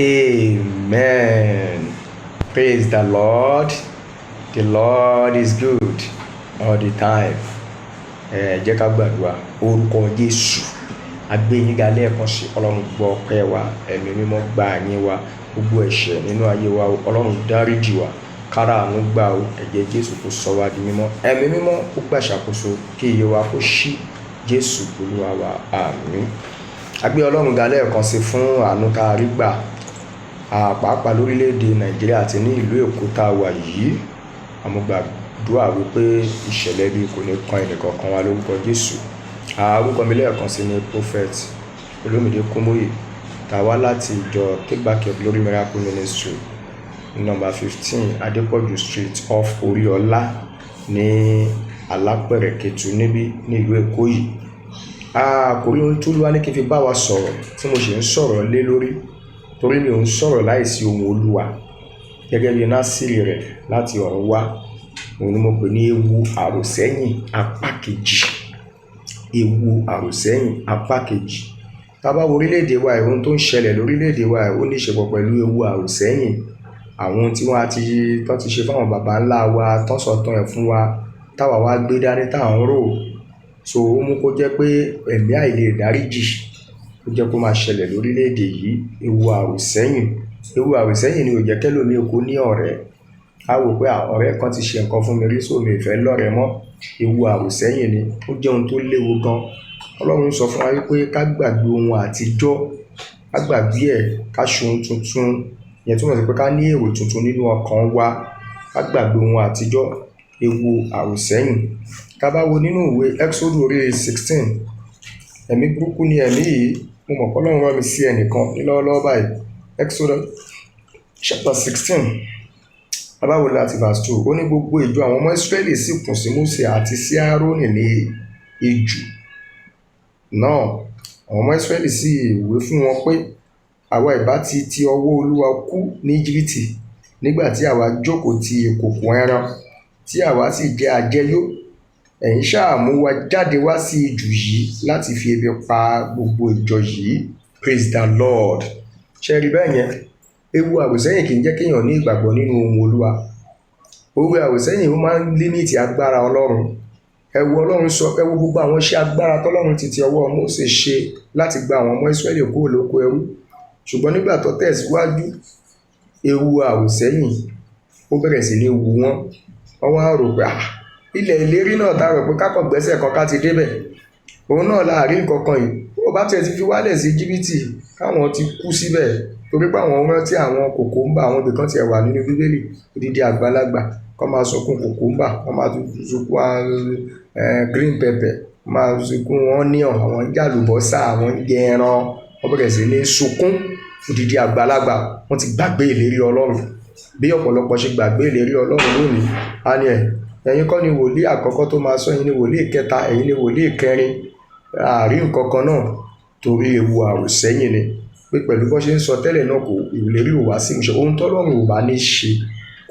Amen. Praise the Lord. The Lord is good all the time. Jẹ́ ká gbàdúrà orúkọ Jésù. Agbẹ́yìnga lẹ́ẹ̀kan sí Ọlọ́run gbọ́ ọpẹ́ wa, ẹ̀mí mímọ́ gba àyìn wa, gbogbo ẹ̀ṣẹ̀ nínú ayé wa Ọlọ́run dáríjì wa, kára àánú gbà ó, ẹ̀jẹ̀ Jésù kó sọ wá di mímọ́, ẹ̀mí mímọ́ kó gbà ṣàkóso kí iye wa kó ṣí Jésù Olúwa wa, àmín. Agbẹ́ Ọlọ́run ga lẹ́ẹ̀kan sí fún àánú tá a rí gbà pàápàá lórílẹ̀‐èdè Nàìjíríà àti ní ìlú Èkó tá a wà yìí. Àmúgbàdúrà wípé ìṣẹ̀lẹ̀ bí kò ní kan ẹnìkankan wa lórúkọ Jésù. Orúkọ mi lẹ́ẹ̀kan sí ni Prophet Olúmídé Kúmúyì, tá a wá láti ìjọ Take Back Your Glory Miracle Ministry, number 15 Adépọ̀jù Street off Oríọlá ní Alápẹ̀rẹ̀ Kétu níbí ní ìlú Èkó yìí. Àkòrí ohun tó Olúwa ní kí n fi bá wa sọ̀rọ̀ tí mo sì ń sọ̀rọ̀ lé lórí, torí mi ò ń sọ̀rọ̀ láìsí ohùn Olúwa gẹ́gẹ́ bí Násírì rẹ̀ láti ọ̀run wá. Òun ni mo pè ní ewu àròsẹ́yìn apá kejì. Ewu àròsẹ́yìn apá kejì. Tá bá wo orílẹ̀-èdè wa, ohun tó ń ṣẹlẹ̀ lórílẹ̀-èdè wa ó ní ṣe pọ̀ pẹ̀lú ewu àròsẹ́yìn. Àwọn tí wọ́n ti ṣe fáwọn baba ńlá wa, tán sọ̀tàn ẹ̀ fún wa, táwa wá gbé dání tá à ń rò. So ó mú kó jẹ́ pé ẹ̀mí àìlè dáríjì ó jẹ́ kó máa ṣẹlẹ̀ lórílẹ̀-èdè yìí. Ewu àròsẹ́yìn. Ewu àròsẹ́yìn ni ò jẹ́ kẹ́lòmíì kó ní ọ̀rẹ́. A wò pé ọ̀rẹ́ kan ti ṣe nǹkan fún mi rí, so mi ò fẹ́ lọ́rẹ̀ẹ́ mọ́. Ewu àròsẹ́yìn ni, ó jẹ́ ohun tó léwu gan. Ọlọ́run sọ fún wa wípé ká gbàgbé ohun àtijọ́, ká gbàgbé ẹ̀, ká ṣe ohun tuntun. Ìyẹn túmọ̀ sí pé ká ní èrò tuntun nínú ọkàn wa, ká gbàgbé ohun àtijọ́. Ewu àròsẹ́yìn. Tá bá wo nínú ìwé Exodus orí 16, ẹ̀mí burúkú ni ẹ̀mí yìí. Mo mọ̀ pé Ọlọ́run rán mi sí ẹnìkan ní lọ́wọ́lọ́wọ́ báyìí. Exodus chapter 16. Báwo láti verse 2, ó ní gbogbo ìjọ àwọn ọmọ Ísírẹ́lì sì kùn sí Mósè àti sí Áárónì ní ijù náà. Àwọn ọmọ Ísírẹ́lì sì wí fún wọn pé, àwa ìbá ti ọwọ́ Olúwa kú ní Íjíbítì, nígbà tí àwa jókòó ti ìkòkò ẹran, tí àwa sì jẹ àjẹyó. Ẹ̀yin ṣáà mú wa jáde wá sí ijù yìí láti fi ebi pa gbogbo ìjọ yìí. Praise the Lord. Ṣé rí bẹ́ẹ̀ yẹn? Ewu àròsẹ́yìn kì í jẹ́ kéèyàn ní ìgbàgbọ́ nínú ohun Olúwa. Ewu àròsẹ́yìn ó máa ń límìtì agbára Ọlọ́run. Ẹ wo Ọlọ́run sọ, ẹ wo gbogbo àwọn iṣẹ́ agbára tọ́lọ́run ti ọwọ́ Mósè ṣe láti gba àwọn ọmọ Ísírẹ́lì kúrò lóko ẹrú. Ṣùgbọ́n nígbà tó tẹ̀síwájú, ewu àròsẹ́yìn ó bẹ̀rẹ̀ sí ní wu wọ́n. Wọ́n wá rò pé ilẹ̀ ìlérí náà tá rò pé kákọ̀ gbẹ́sẹ̀ kan ká ti débẹ̀, òun náà láàrin nǹkan kan yìí. Ó bá tiẹ̀ ti fi wálẹ̀ sí Íjíbítì, káwọn ti kú síbẹ̀, torí pé àwọn rántí àwọn kòkòmbà, àwọn ibìkan tiẹ̀ wà nínú Bíbélì, odidi àgbàlagbà kọ́ máa sunkún kòkòmbà, wọ́n máa sunkún green pepper, máa sunkún onion, àwọn jàlùbọ́sà, àwọn jẹ ẹran. Wọ́n bẹ̀rẹ̀ sí ní sunkún. Odidi àgbàlagbà, wọ́n ti gbàgbé ìlérí Ọlọ́run. Bí ọ̀pọ̀lọpọ̀ ṣe gbàgbé ìlérí Ọlọ́run lónìí, a ní ẹ̀yin kọ́ ni wòlíì àkọ́kọ́ tó máa sọ, ẹ̀yin ni wòlíì kẹta, ẹ̀yin ni wòlíì kẹrin. Àárín nǹkan kan náà, torí ewu àròsẹ́yìn ni. Pé pẹ̀lú bó ṣe ń sọ tẹ́lẹ̀ náà, kò ìlérí ò wá sí ìmúṣẹ. Ohun tọ́lọ́run ò bá ní ṣe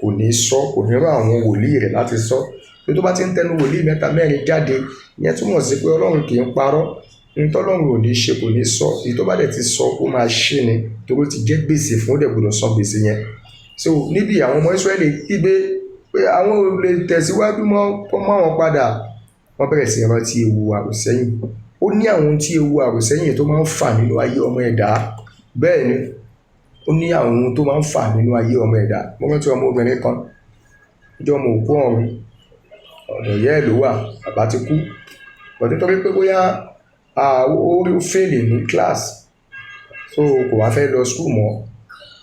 kò ní sọ, kò ní rán àwọn wòlíì rẹ̀ láti sọ. Pé tó bá ti ń tẹnu wòlíì mẹ́ta mẹ́rin jáde, ìyẹn túmọ̀ sí pé Ọlọ́run kì í parọ́. Ohun tọ́lọ́run ò ní ṣe kò ní sọ. Èyí tó bá dẹ̀ ti sọ ó máa ṣe ni, torí ó ti jẹ́ gbèsè fún, ó dẹ̀ gbọdọ̀ san gbèsè yẹn. So níbi àwọn ọmọ Ísírẹ́lì kígbe pé àwọn ò lè tẹ̀síwájú mọ́, kó mọ́ wọn padà. Wọ́n bẹ̀rẹ̀ sí rántí ewu àròsẹ́yìn. Ó ní àwọn tí ewu àròsẹ́yìn tó máa ń fà nínú ayé ọmọ ẹ̀dá. Bẹ́ẹ̀ ni, ó ní àwọn ohun tó máa ń fà nínú ayé ọmọ ẹ̀dá. Mo rántí ọmọ obìnrin kan, ìjọ ọmọ òkú ọ̀run, ọ̀dọ̀ ìyá ẹ̀ ló wà, bàbá ti kú. But nítorí pé bóyá ó fail ní class, so kò wá fẹ́ lọ school mọ́.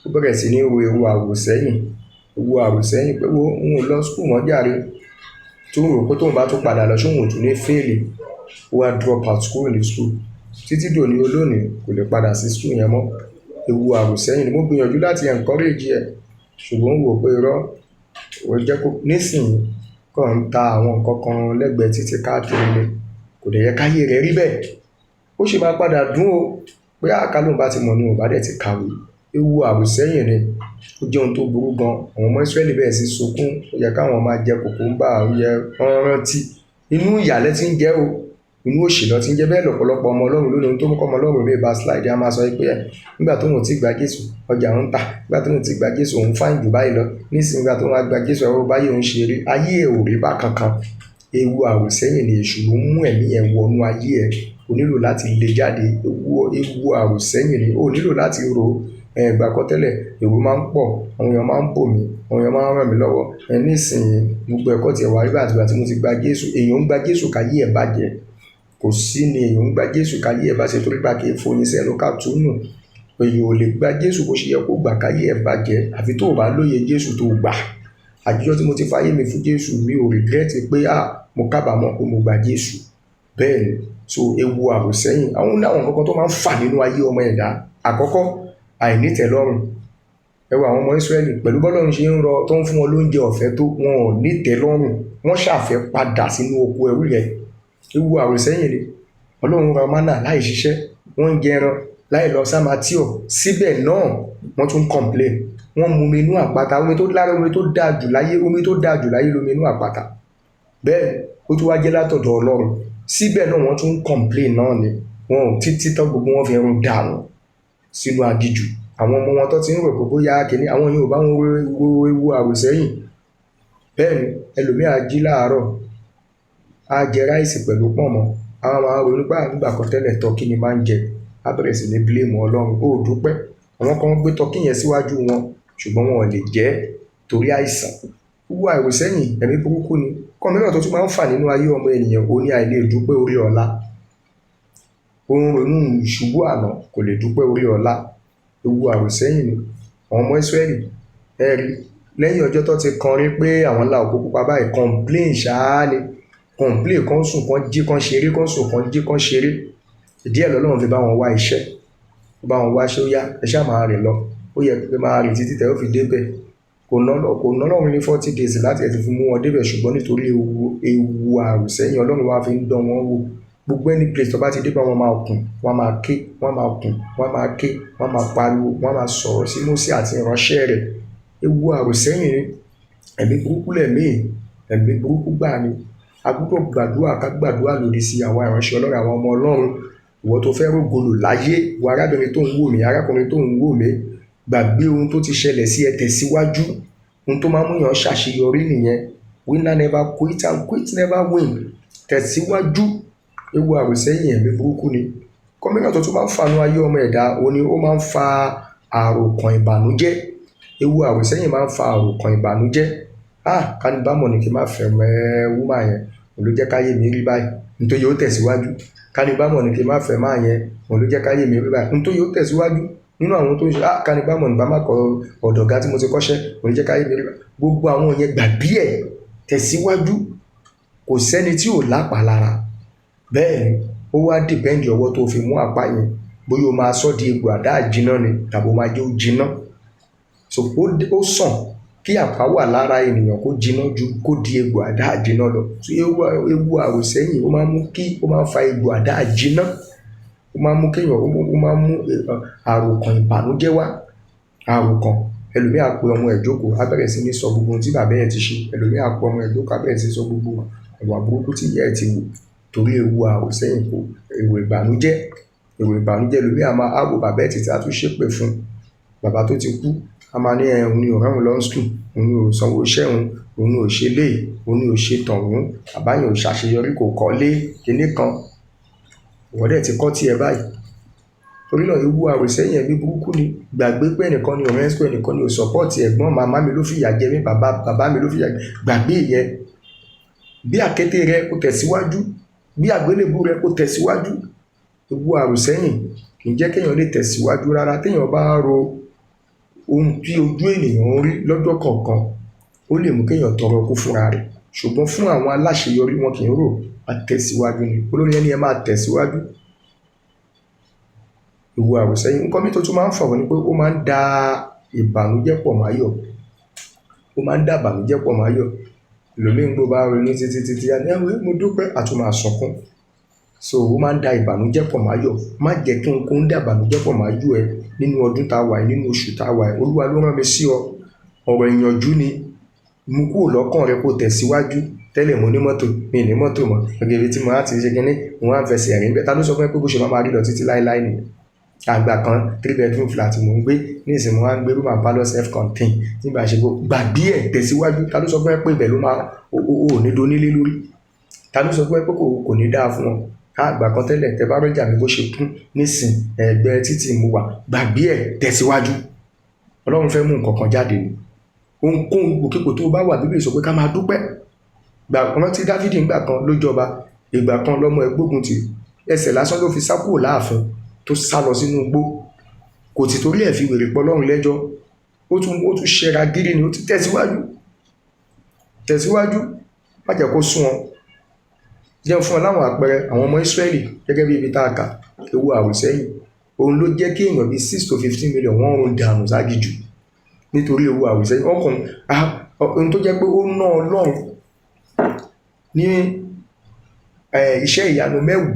Ó bẹ̀rẹ̀ sí ní wo ewu àròsẹ́yìn. Ewu àròsẹ́yìn pé òun ò lọ school mọ́ jàre. Tó ń rò pé tóun bá tún padà lọ, ṣóun ò tún ní fail. Ó wá drop out kúrò ní school. Títí dòní olónìí kò lè padà sí school yẹn mọ́. Ewu àròsẹ́yìn ni. Mo gbìyànjú láti encourage ẹ̀, ṣùgbọ́n ó wò pé irọ́, ó jẹ́ kó nísìnyí kàn ń ta àwọn nǹkan kan lẹ́gbẹ̀ẹ́ títí káàkiri ni. Kò dẹ̀ yẹ káyé rẹ̀ rí bẹ́ẹ̀. Ó sì máa padà dùn ó pé àkàlùn bá ti mọ̀ ní òun bá dẹ̀ ti kàwé. Ewu àròsẹ́yìn ni. Ó jẹ́ ohun tó burú gan. Àwọn ọmọ Ísírẹ́lì bẹ̀rẹ̀ sí sunkún. Ó yẹ káwọn máa jẹ kòkòmbà, ó yẹ wọ́n rántí. Inú ìyàlẹ́ tí ń jẹ́ o. inú òṣì lọ ti ń jẹ́ bẹ́ẹ̀ lọ́pọ̀lọpọ̀ ọmọ Ọlọ́run lónìí. Ohun tó mú kọ́ ọmọ Ọlọ́run lè bá slide, a máa sọ pé nígbà tó wọn ti gba Jésù ọjà ń tà, nígbà tó wọn ti gba Jésù òun fáìn jù báyìí lọ, nísìnyí nígbà tó wọn gba Jésù ọ̀rọ̀ báyìí òun ṣe rí. Ayé ẹ̀ ò rí bá kankan. Ewu àròsẹ́yìn ni èṣù ló mú ẹ̀mí ẹ̀ wọnú ayé ẹ̀. O nílò láti lé jáde. Ewu àròsẹ́yìn ni o nílò láti ro. Ìgbà kan tẹ́lẹ̀ èrò máa ń pọ̀, àwọn èèyàn máa ń bò mí, àwọn èèyàn máa ń ràn mí lọ́wọ́. Nísìnyí gbogbo ẹ̀kọ́ tiẹ̀ wá rí bá àtìgbà tí mo ti gba Jésù. Èèyàn ń gba Jésù káyé ẹ̀ bàjẹ́. Kò sí ni èèyàn ń gba Jésù káyé ẹ̀ bá ṣe torí pé kì í foyín sẹ́nu ká túnú. Èèyàn ò lè gba Jésù bó ṣe yẹ kó gbà káyé ẹ̀ bàjẹ́ àfi tó o bá lóye Jésù tó gbà. Àjíjọ́ tí mo ti fáyé mi fún Jésù, mi ò regret pé mo kábàámọ̀ pé mo gba Jésù. Bẹ́ẹ̀ ni, so ewu àròsẹ́yìn àwọn kankan tó máa ń fà nínú ayé ọmọ ẹ̀dá. Àkọ́kọ́, àìnítẹ̀lọ́rùn. Ẹ wo àwọn ọmọ Ísírẹ́lì pẹ̀lú bọ́lọ́run ṣe ń rọ tó ń fún wọn lóúnjẹ ọ̀fẹ́ tó wọn ò nítẹ̀lọ́rùn. Wọ́n ṣàfẹ́ padà sínú oko ẹrú yẹn. Ewu àròsẹ́yìn ni. Ọlọ́run ra mánà láì ṣiṣẹ́, wọ́n ń jẹ ẹran láì lọ sámatíọ̀. Síbẹ̀ náà wọ́n tún complain. Wọ́n mu omi inú àpáta, omi tó dáa jù láyé lómi inú àpáta. Bẹ́ẹ̀ ó tún wá jẹ́ látọ̀dọ̀ Ọlọ́run. Síbẹ̀ náà wọ́n tún complain náà ni. Wọn ò títí tán gbogbo wọn fi run dànù sínú aginjù. Àwọn ọmọ wọn tó ti ń rò pé bóyá kìíní àwọn yóò bá wọn wo ewu àròsẹ́yìn. Bẹ́ẹ̀ ni ẹlòmíà jí láàárọ̀, á jẹ ráìsì pẹ̀lú pọ̀nmọ́. Àwọn máa ronú pé nígbà kan tẹ́lẹ̀ tọ́kí ni máa ń jẹ. Á bẹ̀rẹ̀ sí ní blame Ọlọ́run. Ó dúpẹ́. Àwọn kan gbé tọ́kí yẹn síwájú wọn ṣùgbọ́n wọn ò lè jẹ torí àìsàn. Ewu àròsẹ́yìn ẹ̀mí burúkú ni. Kọ́mínà tó tún máa ń fà nínú ayé ọmọ ènìyàn ó ní àìlè dúpẹ́ orí ọ̀la. Ó ń ronú ìṣubú àná kò lè dúpẹ́ orí ọ̀la. Ewu àròsẹ́yìn ni. Àwọn ọmọ Ísírẹ́lì ẹ̀rí lẹ́yìn ọjọ́ tó ti kọrin pé àwọn la òkú pupa báyìí, complain ṣáá ni. Complain kan sùn kan jí kan ṣeré, kan sùn kan jí kan ṣeré. Ìdí ẹ̀ lọ́lọ́run fi bá wọn wá iṣẹ́. Ó bá wọn wá ṣé ó yá ẹ ṣáà máa rìn lọ. Ó yẹ pé máa rìn títí tẹ́ ó fi débẹ̀. Kò ná Ọlọ́run ní 40 days láti ẹ̀ ti fi mú wọn débẹ̀ ṣùgbọ́n nítorí ewu àròsẹ́yìn Ọlọ́run wá fi ń dán wọn wò. Gbogbo any place tó bá ti débẹ̀ wọ́n máa kùn, wọ́n máa ké, wọ́n máa kùn, wọ́n máa ké, wọ́n máa pariwo, wọ́n máa sọ̀rọ̀ sí Mósè àti ìránṣẹ́ rẹ̀. Ewu àròsẹ́yìn ni. Ẹ̀mí burúkú lẹ̀mí, ẹ̀mí burúkú gbà ni. A gbọ́dọ̀ gbàdúrà ká gbàdúrà lòdì sí àwọn ìránṣẹ́ Ọlọ́run, àwọn ọmọ Ọlọ́run. Ìwọ tó fẹ́ rògbòlò láyé, ìwọ arábìnrin tó ń wò mí, arákùnrin tó ń wò mí, gbàgbé ohun tó ti ṣẹlẹ̀ sí ẹ, tẹ̀síwájú. Ohun tó máa mú yàn ṣàṣeyọrí nìyẹn. Winner never quit and quit never win. Tẹ̀síwájú. Ewu àròsẹ́yìn ẹ̀mí burúkú ni. Kọ́mínà tó tún máa ń fà nínú ayé ọmọ ẹ̀dá ó ní ó máa ń fa àròkàn ìbànújẹ́. Ewu àròsẹ́yìn máa ń fa àròkàn ìbànújẹ́. Ká ní bámọ̀ ni kí n má fẹ́ wúmà yẹn, òun ló jẹ́ káyé mi rí báyìí. Nítorí ó tẹ̀síwájú. Ká ní bámọ̀ ni kí n má fẹ́ máa yẹn, òun ló jẹ́ káyé mi rí báyìí. Nítorí ó tẹ̀síwájú. Nínú àwọn tó ń ṣe ká ní bámọ̀ ni bá má kọ ọ̀dọ̀ ọ̀gá tí mo ti kọ́ṣẹ́, òun ló jẹ́ káyé mi rí báyìí. Gbogbo àwọn yẹn gbàgbé ẹ̀, tẹ̀síwájú. Kò sẹ́ni tí ò lápá lára. Bẹ́ẹ̀ ni ó wá dìpẹ́ǹdì ọwọ́ tó fi mú àpá yẹn. Bóyá o máa sọ́ di egbò àdá àjínà ni tàbí o máa jẹ́ ó jiná. So ó sàn kí àpá wà lára ènìyàn kó jiná ju kó di egbò àdá àjínà lọ. So ewu àròsẹ́yìn ó máa ń fa egbò àdá àjínà. Ó máa ń mú kéèyàn ó máa ń mú àròkàn ìbànújẹ́ wá. Àròkàn ẹlòmíì á pe ọmọ ẹ̀ jókòó á bẹ̀rẹ̀ sí ní sọ gbogbo ohun tí bàbá ẹ̀ ti ṣe. Ẹlòmíì á pe ọmọ ẹ̀ jókòó á bẹ̀rẹ̀ sí ní sọ gbogbo ìwà burúkú tí ìyá ẹ̀ ti wù torí ewu àròsẹ́yìn kò èrò ìbànújẹ́. Ẹlòmíì á máa wo bàbá ẹ̀ títí á tún ṣépè fún bàbá tó ti kú. A máa ní òun ni ò rán òun lọ school, òun ni ò sanwó iṣẹ́ òun ni ò ṣe léyìí, òun ni ò ṣe tọ̀hún, bàbá yẹn ò ṣàṣeyọrí kò kọ́lé kinní kan. Ìwọ dẹ̀ ti kọ́ tiẹ̀ báyìí. Torí náà ewu àròsẹ́yìn ẹ̀mí burúkú ni. Gbàgbé pé ẹnìkan ni ò rescue, ẹnìkan ni ò support ẹ̀gbọ́n màmá mi ló fìyà jẹ mí, bàbá mi ló fìyà jẹ mí. Gbàgbé yẹn. Bí àkété rẹ kó tẹ̀síwájú, bí àgbélébú rẹ kó tẹ̀síwájú. Ewu àròsẹ́yìn kì í jẹ́ kéèyàn lè tẹ̀síwájú rárá. Téèyàn bá ro ohun tí ojú ènìyàn ń rí lọ́jọ́ kọ̀ọ̀kan, ó lè mú kéèyàn tọrọ kú fúnra rẹ̀. Ṣùgbọ́n fún àwọn aláṣeyọrí wọn kì í rò àtẹ̀síwájú ni. Olórin ẹni ẹ máa tẹ̀síwájú. Ewu àròsẹ́yìn nǹkan mi tó tún máa ń fọ̀rọ̀ ni pé ó máa ń da ìbànújẹ́ pọ̀ máyọ̀. Ó máa ń dá ìbànújẹ́ pọ̀ máyọ̀. Ẹlòmíì gbó bá ronú títí mo dúpẹ́ àtúmọ̀ àsọkún. So ó máa ń da ìbànújẹ́ pọ̀ máyọ̀. Má jẹ́ kí ohunkóhun dá ìbànújẹ́ pọ̀ máyọ̀ ẹ nínú ọdún tá a wà yìí, nínú oṣù tá a wà yìí. Olúwa ló rán mi sí ọ. Ọ̀rọ̀ ìyànjú ni. Mú kúrò lọ́kàn rẹ kó tẹ̀síwájú. tẹ́lẹ̀ mo ní mọ́tò mi ní mọ́tò mọ́ gbogbo tí mo á ti ṣe kínní mo á fẹsẹ̀ rìn bẹ́ẹ̀ ta ló sọ fún ẹ pé bó ṣe máa rí lọ títí láéláé nìyẹn. Àgbà kan 3 bedroom flat mo ń gbé ní ìsìn mo wá ń gbé room and parlour self contained nígbà ṣe gbàgbé ẹ̀ tẹ̀síwájú. Ta ló sọ fún ẹ pé ibẹ̀ ló máa ò ní donílé lórí? Ta ló sọ fún ẹ pé kò ní dáa fún wọn? Àgbà kan tẹ́lẹ̀ tẹ bá rọ́jà mi bó ṣe kún nísìn ẹgbẹ́ títì mo wà gbàgbé ẹ̀ tẹ̀síwájú. Ọlọ́run fẹ́ mú nǹkan kan jáde ni. Ohunkóhun òkèpò tó bá wà Bíbélì sọ pé ká máa dúpẹ́. Rántí Dáfídì ńgbà kan ló jọba, ìgbà kan lọ́mọ ẹ̀ gbógun tì, ẹsẹ̀ lásán ló fi sá kúrò láàfin tó sá lọ sínú igbó. Kò ti torí ẹ̀ fi wèrè pọ̀ Ọlọ́run lẹ́jọ́, ó tún ṣẹra gírí ni, ó ti tẹ̀síwájú má jẹ́ kó sún wọn. Jẹun fún ọ láwọn àpẹẹrẹ àwọn ọmọ Ísírẹ́lì gẹ́gẹ́ bí ibi tá a kà ewu àwòsẹ́yìn. Òun ló jẹ́ kí èèyàn bíi 6 to 15 million wọ́n rún dànù ságijù nítorí ewu àwòsẹ́yìn. Ohun tó jẹ́ pé ó ná Ọlọ́run ní iṣẹ́ ìyanu 10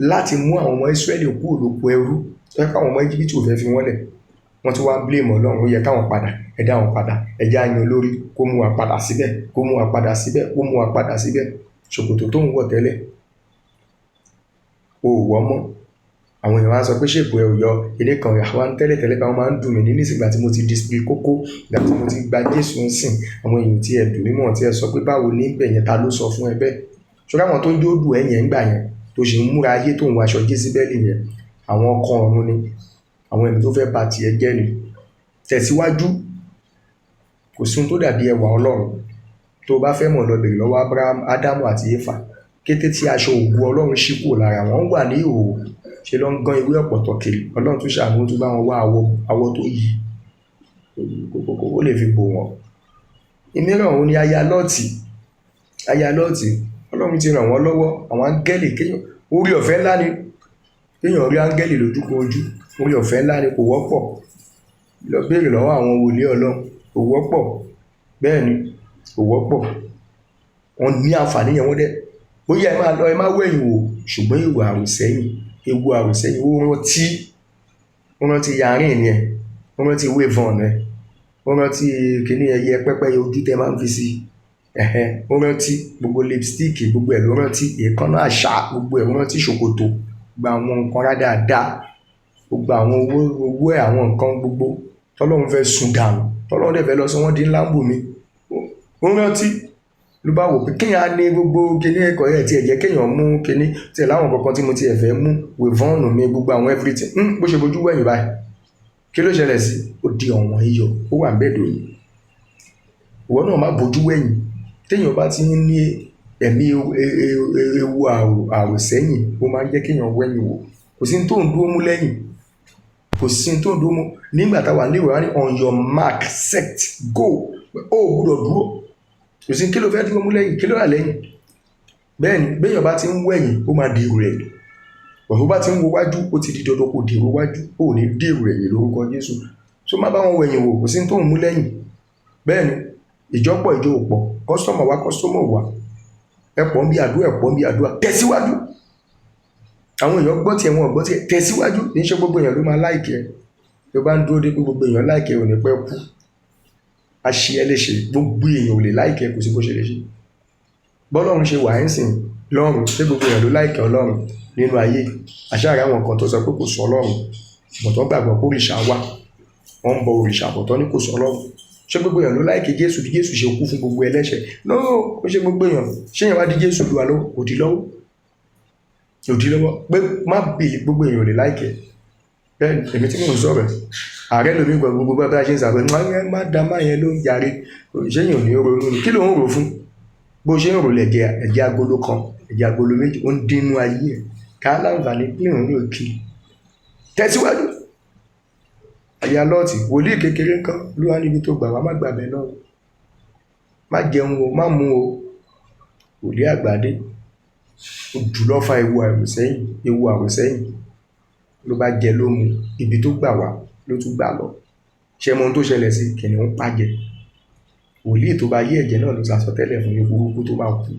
láti mú àwọn ọmọ Ísírẹ́lì kúrò lóko ẹrú tó yẹ káwọn ọmọ Íjíbítì ò fẹ́ fi wọ́n lẹ̀. Wọ́n tún wá ń blame Ọlọ́run, ó yẹ káwọn padà, ẹ dá wọn padà, ẹ jẹ́ á yan olórí kó mú wa padà síbẹ̀, kó mú wa padà síbẹ̀, kó mú wa padà síbẹ̀. Ṣòkòtò tó ń wọ̀ tẹ́lẹ̀ o ò wọ̀ mọ́. Àwọn èèyàn wá sọ pé ṣèpò ẹ ò yọ ilé kan àwọn tẹ́lẹ̀ bá wọn máa ń dùn mí ní nísìgbà tí mo ti display kókó, ìgbà tí mo ti gba Jésù ń sìn, àwọn èèyàn tí ẹ dùn mí mọ̀ tí ẹ sọ pé báwo ní bẹ̀ yẹn, ta ló sọ fún ẹ bẹ́ẹ̀? Ṣùgbọ́n àwọn tó ń jó dùn ẹ̀yẹn ńgbà yẹn tó ṣe ń múra ayé tó ń wọ aṣọ Jésíbẹ́lì yẹn, àwọn ọkọ ọ̀run ni, àwọn ẹ̀mí tó fẹ́ bà tiẹ̀ jẹ́ ni. Tẹ̀síwájú, kò sí ohun tó dàbí ẹwà Ọlọ́run. Tó bá fẹ́ mọ̀ lọ bèrè lọ́wọ́ Ádámù àti Éfà, kété tí aṣọ ògo Ọlọ́run ṣí kúrò lára wọn wà ní ìhòòhò, ṣe ló ń gán ewé ọ̀pọ̀tọ́ kiri. Ọlọ́run tún ṣàánú tó bá wọn wá awọ tó yí ó lè fi bò wọ́n. Ìmíràn òun ni aya Lọ́ọ̀tì. Ọlọ́run ti ràn wọ́n lọ́wọ́. Àwọn áńgẹ́lì kéèyàn orí ọ̀fẹ́ ńlá ni kéèyàn rí áńgẹ́lì lójúkojú, orí ọ̀fẹ́ ńlá ni, kò wọ́pọ̀. Lọ béèrè lọ́wọ́ àwọn wòlíì Ọlọ́run, kò wọ́pọ̀. Bẹ́ẹ̀ ni kò wọ́pọ̀. Wọ́n ní àǹfààní yẹn wọ́n dẹ̀. Ó yẹ ẹ máa wẹ̀yìn wò, ṣùgbọ́n ewu àwòsẹ́yìn ó rántí yarin ni ẹ̀, ó rántí wavon ẹ̀, ó rántí kíní ẹyẹ pẹ́pẹ́yẹ ojú tẹ máa ń fi sí ó rántí gbogbo lipstick gbogbo ẹ̀ ló rántí, èékánná àṣà gbogbo ẹ̀ ó rántí, ṣòkòtò gba àwọn nǹkan rádáadáa, gbogbo àwọn owó ẹ̀, àwọn nǹkan gbogbo tọ́lọ́run fẹ́ sun dànù, tọ́lọ́run dẹ̀ fẹ́ lọ sọ wọ́n di ńlá ń bù mí. Ó rántí ló bá wò pé kéèyàn á ní gbogbo kíní ẹ̀kọ́ ẹ̀ tí ẹ̀ jẹ́ kéèyàn mú kíní tí ẹ̀ láwọn kankan tí mo ti ẹ̀ fẹ́ mú wavon mi gbogbo àwọn everything bó ṣe bojú wẹ̀yìn báyìí. Kí ló ṣẹlẹ̀ sí? Ó di ọ̀wọ́n iyọ̀, ó wà ń bẹ́ẹ̀ dòní. Ìwọ náà má bojú wẹ̀yìn. Téèyàn bá ti ní ẹ̀mí ewu àwòsẹ́yìn, ó máa ń jẹ́ kéèyàn wẹ̀yìn wò. Kò sí tó ń dúró mú lẹ́yìn, kò sí tó ń dúró mú. Nígbà táwa nílé ìwé wá ní on your mark set go, ó gbúdọ̀ dúró. Kò sí kí ló fẹ́ dúró mú lẹ́yìn, kí ló wà lẹ́yìn? Bẹ́ẹ̀ ni béèyàn bá ti ń wẹ̀yìn ó máa dèrò ẹ̀yìn. Bó bá ti ń wo wájú ó ti di dandan kó dèrò wájú, ó ní dèrò ẹ̀yìn lórúkọ Jésù. So má bá wọn wẹ̀yìn wò, kò sí tó ń mú lẹ́yìn. Bẹ́ẹ̀ ni ìjọpọ̀ ìjọ òpọ̀, kọ́sítọ́mọ̀ wá kọ́sítọ́mọ̀ wá, ẹ̀pọ̀ ń bí àdúrà, ẹ̀pọ̀ ń bí àdúrà, tẹ̀síwájú. Àwọn èèyàn gbọ́ tiẹ̀, wọn gbọ́ tiẹ̀, tẹ̀síwájú. Kì í ṣe gbogbo èèyàn ló máa láìkì ẹ. Tó bá ń dúró dé pé gbogbo èèyàn láìkì ẹ ò ní pẹ́ kú. A ṣe ẹ léṣe, gbogbo èèyàn ò lè láìkì ẹ, kò sí bó ṣe lè ṣe. Bọ́lọ́run ṣe wà ń sìn lọ́run, ṣé gbogbo èèyàn ló láìkì Ọlọ́run nínú ayé? Àṣàrà àwọn kan tó sọ pé kò sọ Ọlọ́run, bọ̀tọ́ gbàgbọ́ pé òrìṣà wà, wọ́n ń bọ òrìṣà bọ̀tọ́ ní kò sọ Ọlọ́run. Ṣé gbogbo èèyàn ló láìkì Jésù bí Jésù ṣe kú fún gbogbo ẹlẹ́ṣẹ̀? No, ó ṣe gbogbo èèyàn. Ṣé èèyàn wá di Jésù lu àlọ́ òdì lọ́wọ́ pé má bì gbogbo èèyàn ò lè láìkì ẹ. Bẹ́ẹ̀ ni èmi tí mò ń sọ̀rọ̀ ààrẹ lómi gbọ́ gbogbo bá ṣe ń sàbẹ̀ má dá má yẹn ló ń yarí. Ṣé èèyàn ò ní ronú ni? Kí ló ń rò fún? Bó ṣe ń rò ẹ̀jẹ̀ agolo kan, ẹ̀jẹ̀ agolo méjì ó ń dínú ayé ẹ̀ ká láǹfààní pé òun ní òkè. Tẹ̀síwájú. Aya Lọ́ọ̀tì, wòlíì kékeré kan ló wá níbi tó gbà wá, má gbàbẹ̀ náà. Má jẹun o, má mu o. Wòlíì àgbàdé ó jùlọ fa ewu àwòsẹ́yìn ló bá jẹ ló mu, ibi tó gbà wá ló tún gbà lọ. Ṣé mọ ohun tó ṣẹlẹ̀ sí? Kìnìún pàjẹ́. Wòlíì tó bá yí ẹ̀jẹ̀ náà ló sàsọtẹ́lẹ̀ fún ewu burúkú tó máa kú.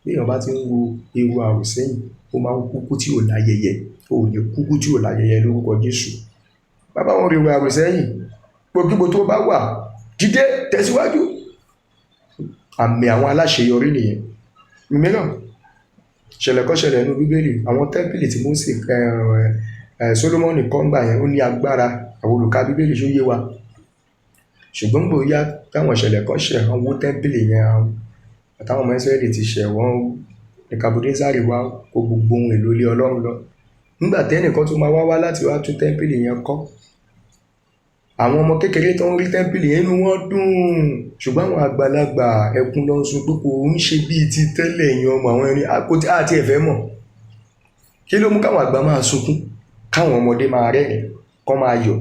Bí èèyàn bá ti ń wo ewu àwòsẹ́yìn, ó máa ń kúkú tí ò láyẹyẹ, ó lè kúkú tí ò láyẹyẹ lórúkọ Jésù. Bàbá wọn rí ewu àwòsẹ́yìn, gbogbo tó bá wà, dìde tẹ̀síwájú. àmì àwọn aláṣeyọrí nìyẹn. mìíràn ṣẹlẹ̀ kọ́ ṣẹlẹ̀ nínú bíbélì, àwọn tẹ́ḿpìlì tí Mósè Sólómọ́nì kọ́ ńgbà yẹn ó ní agbára, àwọn olùka bíbélì ṣó yé wa. ṣùgbọ́n gbòóyá táwọn ìṣẹ̀lẹ̀ kan ṣẹ̀ wọ́n wó tẹ́ḿpìlì yẹn, àtàwọn ọmọ Ísírẹ́lì ti ṣẹ̀ wọ́n, Nebukadnesari wá kó gbogbo ohun èlò ilé Ọlọ́run lọ. nígbà tẹ́nìkan tó máa wá láti wá tún tẹ́ḿpìlì yẹn kọ́, àwọn ọmọ kékeré tó ń rí tẹ́ḿpìlì yẹn inú wọn dùn, ṣùgbọ́n àwọn àgbàlagbà ẹkún ló ń sun pé kò ń ṣe bíi ti tẹ́lẹ̀ yẹn ọmọ àwọn ẹni àti ẹ̀fẹ́ mọ̀. kí ló mú káwọn àgbà máa sunkún, káwọn ọmọdé máa rẹ́rìn kọ́ máa yọ̀?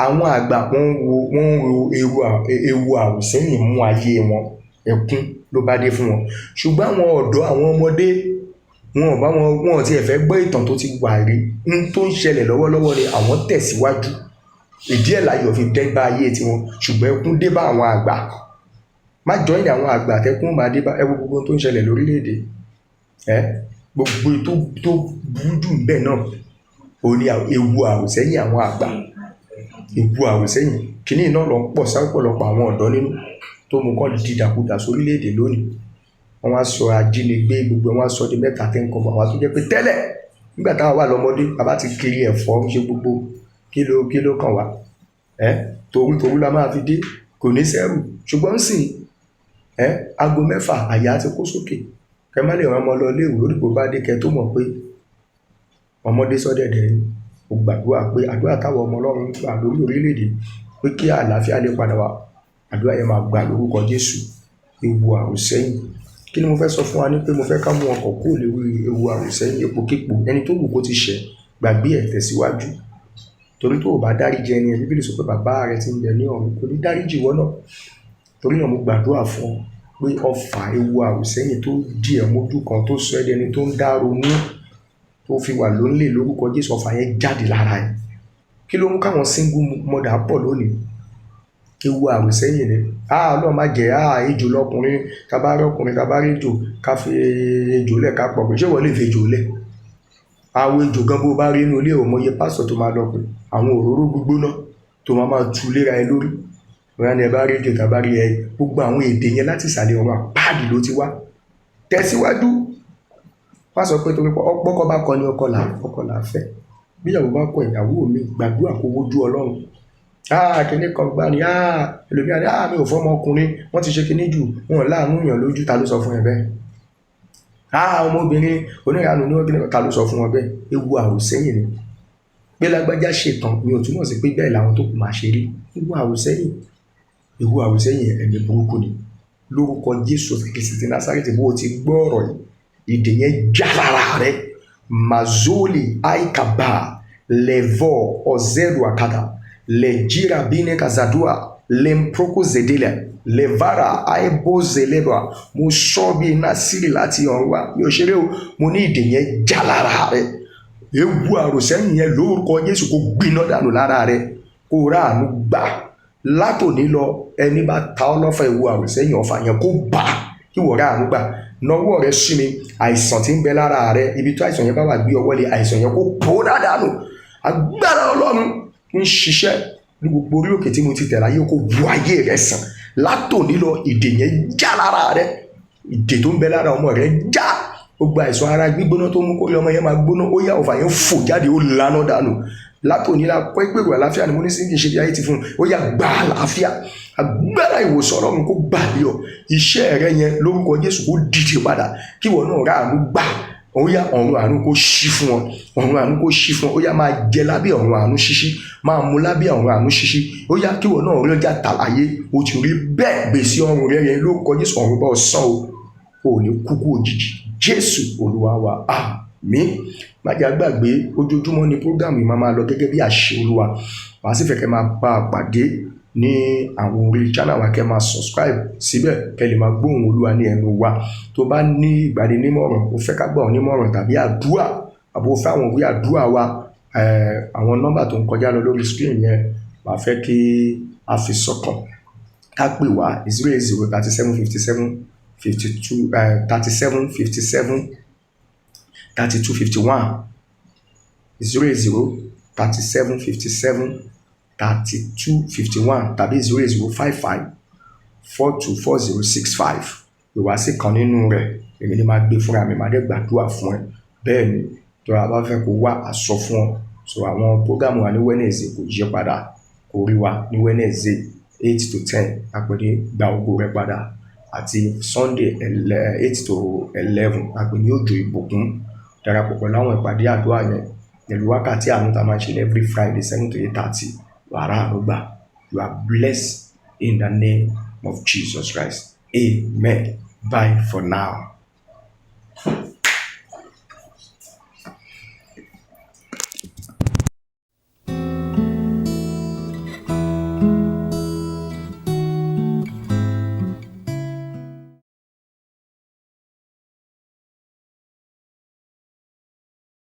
àwọn àgbà wọ́n ń ro ewu àwòsẹ́yìn mú ayé wọn, ẹkún ló bá dé fún wọn. ṣùgbọ́n àwọn ọ̀dọ́, àwọn ọmọdé, wọn ò tiẹ̀ fẹ́ gbọ́ ìtàn tó ti wà rí, n tó ń ṣẹlẹ̀ lọ́wọ́lọ́wọ́ ni àwọn tẹ̀síwájú. ìdí ẹ̀ láyọ̀ fi dẹ́gbà ayé tiwọn, ṣùgbọ́n ẹkún dé bá àwọn àgbà. má jọyìn àwọn àgbà tẹkún máa dé bá. ẹ wo gbogbo tó ń ṣẹlẹ̀ lórílẹ̀‐èdè, gbogbo tó burú jù bẹ́ẹ̀ náà ò ní ewu àwòsẹ́yìn àwọn àgbà. ewu àwòsẹ́yìn kìíní náà lọ ń pọ̀ sápọ̀lọpọ̀ àwọn ọ̀dọ́ nínú, tó mú kọ́ dìdàkudà sórílẹ̀‐èdè lónìí. wọ́n wá sọ ajínigbé gbogbo, wọ́n wá sọ di mẹ́ta tẹ́ ń kọ́ bàbá tó jẹ́ pé tẹ́lẹ̀ nígbà táwọn wà lọ́mọdé bàbá ti kiri ẹ̀fọ́ ṣe gbogbo kí ló kàn wá, torú la máa fi dé, kò ní sẹ́rù. ṣùgbọ́n sì aago 6 àyà ti kó sókè, kẹ má lè rán ọmọ lọ léèwé lórípò bá dé, kẹ tó mọ̀ pé ọmọdé sọ́dẹ̀dẹ̀ ni. ó gbàdúrà pé àdúrà táwọn ọmọ Ọlọ́run gbà lórí orílẹ̀-èdè pé kí àlàáfíà lè padà wá, àdúrà yẹn máa gbà lórúkọ Jésù. ewu àwòsẹ́yìn, kí ni mo fẹ́ sọ fún wa ní pé mo fẹ́ ká mú ọkọ̀ kúrò lórí ewu àwòsẹ́yìn. ipòkípò ẹni tó wù kó ti ṣẹ̀, gbàgbé ẹ̀, tẹ̀síwájú. torí tó o bá dáríjì ẹni ẹ̀, Bíbélì sọ pé bàbá rẹ tí ń bẹ ní ọ̀run kò ní dáríjì ìwọ náà. torí náà mo gbàdúrà fún ọ pé ọfà ewu àwòsẹ́yìn tó dì ẹ́ mójú kan, tó sọ ẹ́ dẹni tó ń dá ronú, tó fi wà lónìí lórúkọ Jésù, ọfà yẹn jáde lára ẹ̀. kí ló mú káwọn single mother pọ̀ lónìí? ewu àwòsẹ́yìn ni. Ọlọ́run má jẹ́ ejò lọkùnrin, kábàárẹ̀ ọkùnrin, kábàárẹ̀ ejò, ká fi ejò lẹ̀ ká pọ̀ pé ṣé wọ́n lè fi ejò lẹ̀? àwọn ejò gan bó bá rí inú ilé ò mọye pásítọ̀ tó máa lọ pé àwọn òróró gbígbóná tó máa tu léra ẹ lórí. wọ́n ní ẹ bá rí ejò tàbá rí ẹ, gbogbo àwọn èdè yẹn láti ìsàlẹ̀ ọ̀run àpáàdì ló ti wá. tẹ̀síwájú. wọ́n sọ pé torí ọkọ bá kọ ní ọkọ là fẹ́. bíyàwó bá kọ ìyàwó mi, gbàdúrà kó wojú Ọlọ́run. kìnní kan gbá ni ẹlòmíà ni mi ò fọmọ ọkùnrin, wọ́n ti ṣe kìnní jù, wọn láàánú yàn lójú. ta ló sọ fún ẹ bẹ́ẹ̀? ọmọbìnrin oníranù ní ọgbìn, ta ló sọ fún wọn bẹ́ẹ̀? ewu àwòsẹ́yìn ni. pé lágbájá ṣètàn mi ò túmọ̀ sí pé bẹ́ẹ̀ làwọn tó kù máa ṣe rí. ewu àwòsẹ́yìn ẹ̀mí burúkú ni. lórúkọ Jésù Kristi ti Násárẹ́tì, bó o ti gbọ́ ọ̀rọ̀ yìí, ìdè yẹn já lára rẹ. mazoli aikaba levo ozeru akada lejira bine kazadua lemproko zedele levara aibo zeleba. mo sọ bí iná sírí láti ọ̀run wá, mi ò ṣeré o, mo ní ìdè yẹn já lára rẹ. ewu àwòsẹ́yìn yẹn lórúkọ Jésù kó gbiná dànù lára rẹ, kó ráàánú gbà. látòní lọ ẹni bá ta ọ́ lọ́fà ewu àwòsẹ́yìn, ọ̀fà yẹn kó bà, kí wọ́n ráàánú gbà. nọwọ́ rẹ sí mi, àìsàn tí ń bẹ lára rẹ, ibi tó àìsàn yẹn bá wà, gbé ọwọ́ lé àìsàn yẹn kó pòórá dànù. agbára Ọlọ́run ń ṣiṣẹ́ ní gbogbo orí òkè tí mo ti tẹ̀lé ayé, kó bu ayé rẹ sàn. látòní lọ ìdè yẹn já lára rẹ, ìdè tó ń bẹ lára ọmọ rẹ já. gbogbo àìsàn ara gbígbóná tó mú kórè ọmọ yẹn máa gbóná, ó yá ọ̀fà yẹn fò jáde, ó lànà dànù. látòní la pẹ́ gbèrò àlàáfíà ni mo ní sí kì í ṣe bí ayé ti fún un, ó yá gba àlàáfíà. agbára ìwòsàn Ọlọ́run kó gbà lé ọ. iṣẹ́ rẹ yẹn lórúkọ Jésù kó dìde padà, kí ìwọ náà ráàánú gbà. ó yá ọ̀run àánú kó ṣí fún ọ, ọ̀run àánú kó ṣí fún ọ. ó yá máa jẹ lábẹ́ ọ̀run àánú ṣíṣí, máa mu lábẹ́ ọ̀run àánú ṣíṣí. ó yá kí ìwọ náà rí ọjà tàlàyé, o ti rí bẹ́ẹ̀ gbèsè ọrùn rẹ yẹn lórúkọ Jésù. ọ̀run bá ọ sán o, ò ní kúkú òjijì. Jésù Olúwa wa, àmín. má jẹ́ gbàgbé ojoojúmọ́ ni prógámù yìí máa lọ gẹ́gẹ́ bí àṣẹ Olúwa. wàá sì fẹ́ kẹ́ máa bá a pàdé ní àwọn orí channel wa, kẹ́ máa subscribe síbẹ̀, kẹ́ lè máa gbóhùn Olúwa ní ẹnu wa. tó bá ní ìgbàdí nímọ̀ràn, o fẹ́ ká gbà ọ́ nímọ̀ràn tàbí àdúrà, àbò fẹ́ àwọn òwe àdúrà wa, àwọn nọ́mbà tó ń kọjá lọ lórí screen yẹn màá fẹ́ kí a fi sọ́kàn. ká pè wá 080 37 57 52 37 57 32 51 080 37 57 32 51 tàbí 0055 424065. ìwá sí kan nínú rẹ̀, èmi ni máa gbé fúnra mi, máa dẹ̀ gbàdúrà fún ẹ. Bẹ́ẹ̀ ni tó a bá fẹ́ kó wá àsọ fún ọ. So àwọn program wa ní Wednesday kò yí padà, kò rí wa ní Wednesday 8 to 10 àpè ní gba ògo rẹ padà, àti Sunday 8 to 11 àpè ní òjò ìbùkún. Darapọ̀ pẹ̀lú àwọn ìpàdé àdúrà yẹn pẹ̀lú wákàtí àánú tá a máa ṣe every Friday 7 to 8:30. wàrà àrùgbà. You are blessed in the name of Jesus Christ. Amen. Bye for now.